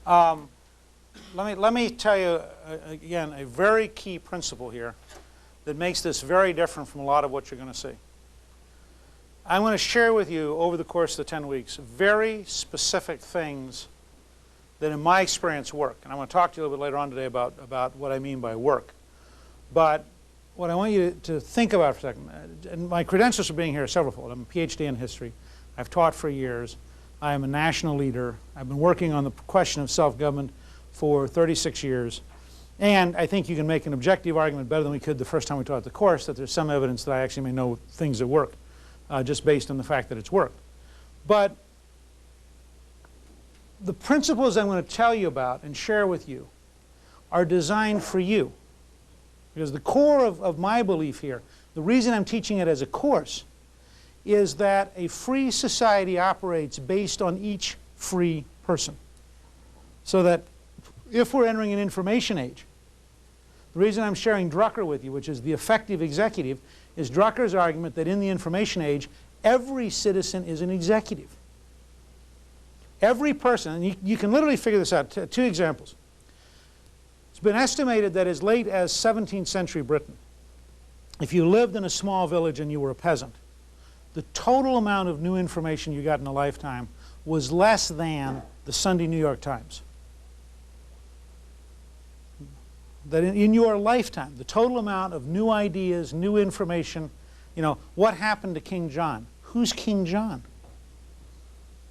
Let me tell you, again, a very key principle here that makes this very different from a lot of what you're going to see. I'm going to share with you over the course of the 10 weeks very specific things that in my experience work. And I'm going to talk to you a little bit later on today about what I mean by work. But what I want you to think about for a second, and my credentials for being here are severalfold. I'm a PhD in history. I've taught for years. I am a national leader. I've been working on the question of self-government for 36 years. And I think you can make an objective argument better than we could the first time we taught the course that there's some evidence that I actually may know things that work, just based on the fact that it's worked. But the principles I'm going to tell you about and share with you are designed for you. Because the core of my belief here, the reason I'm teaching it as a course, is that a free society operates based on each free person. So that if we're entering an information age, the reason I'm sharing Drucker with you, which is the effective executive, is Drucker's argument that in the information age, every citizen is an executive. Every person, and you can literally figure this out. Two examples. It's been estimated that as late as 17th century Britain, if you lived in a small village and you were a peasant, the total amount of new information you got in a lifetime was less than the Sunday New York Times. That in your lifetime, the total amount of new ideas, new information, you know, what happened to King John? Who's King John?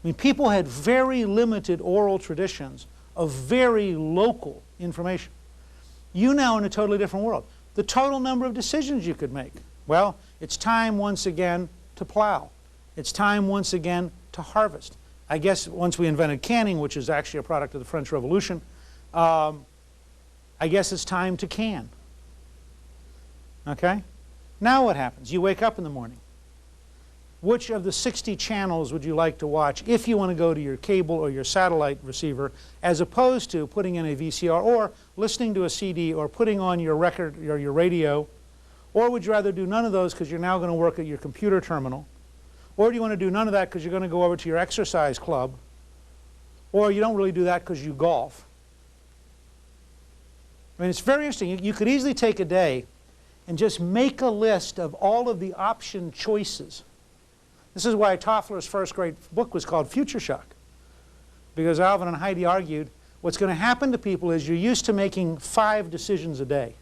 I mean, people had very limited oral traditions of very local information. You now in a totally different world. The total number of decisions you could make. Well, it's time once again to plow. It's time once again to harvest. I guess once we invented canning, which is actually a product of the French Revolution, I guess it's time to can. Okay? Now what happens? You wake up in the morning. Which of the 60 channels would you like to watch if you want to go to your cable or your satellite receiver, as opposed to putting in a VCR or listening to a CD or putting on your record or your radio? Or would you rather do none of those because you're now going to work at your computer terminal? Or do you want to do none of that because you're going to go over to your exercise club? Or you don't really do that because you golf? I mean, it's very interesting. You could easily take a day and just make a list of all of the option choices. This is why Toffler's first great book was called Future Shock. Because Alvin and Heidi argued, what's going to happen to people is you're used to making 5 decisions a day.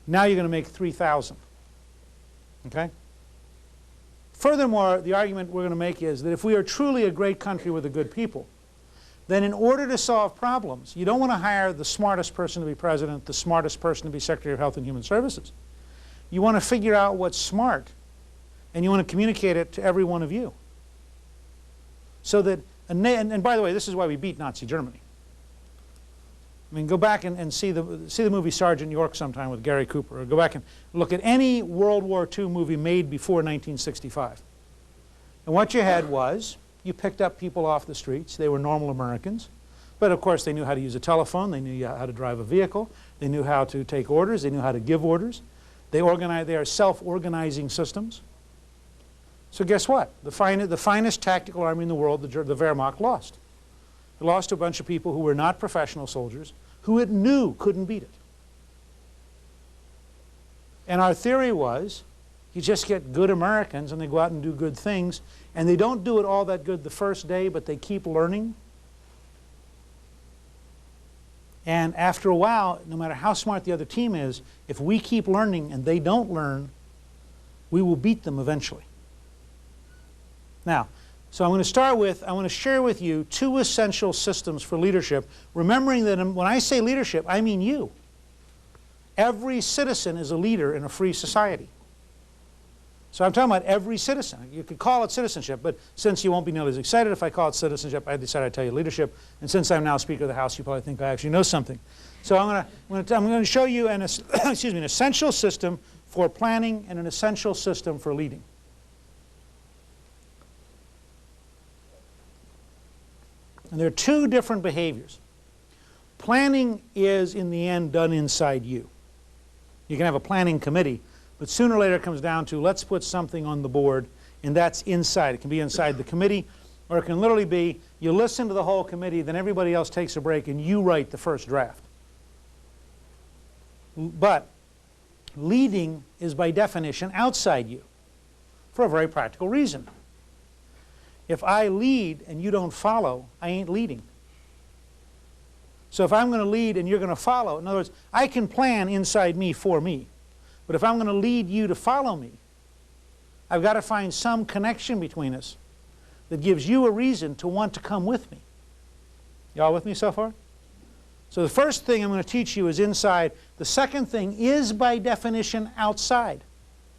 Now you're going to make 3,000. Okay? Furthermore, the argument we're going to make is that if we are truly a great country with a good people, then in order to solve problems, you don't want to hire the smartest person to be president, the smartest person to be Secretary of Health and Human Services. You want to figure out what's smart, and you want to communicate it to every one of you. So that, and by the way, this is why we beat Nazi Germany. I mean, go back and see the movie Sergeant York sometime with Gary Cooper, or go back and look at any World War II movie made before 1965. And what you had was, you picked up people off the streets. They were normal Americans. But of course, they knew how to use a telephone. They knew how to drive a vehicle. They knew how to take orders. They knew how to give orders. They are self-organizing systems. So guess what? The finest tactical army in the world, the Wehrmacht, lost. It lost to a bunch of people who were not professional soldiers, who it knew couldn't beat it. And our theory was, you just get good Americans and they go out and do good things, and they don't do it all that good the first day, but they keep learning. And after a while, no matter how smart the other team is, if we keep learning and they don't learn, we will beat them eventually. Now, so I'm going to start with, I want to share with you 2 essential systems for leadership, remembering that when I say leadership, I mean you. Every citizen is a leader in a free society. So I'm talking about every citizen. You could call it citizenship, but since you won't be nearly as excited if I call it citizenship, I decided I'd tell you leadership. And since I'm now Speaker of the House, you probably think I actually know something. So I'm going to show you an essential system for planning and an essential system for leading. And there are 2 different behaviors. Planning is, in the end, done inside you. You can have a planning committee, but sooner or later it comes down to, let's put something on the board, and that's inside. It can be inside the committee, Or it can literally be you listen to the whole committee, then everybody else takes a break and you write the first draft. But leading is by definition outside you for a very practical reason. If I lead and you don't follow, I ain't leading. So if I'm going to lead and you're going to follow, in other words, I can plan inside me for me. But if I'm going to lead you to follow me, I've got to find some connection between us that gives you a reason to want to come with me. Y'all with me so far? So the first thing I'm going to teach you is inside. The second thing is by definition outside.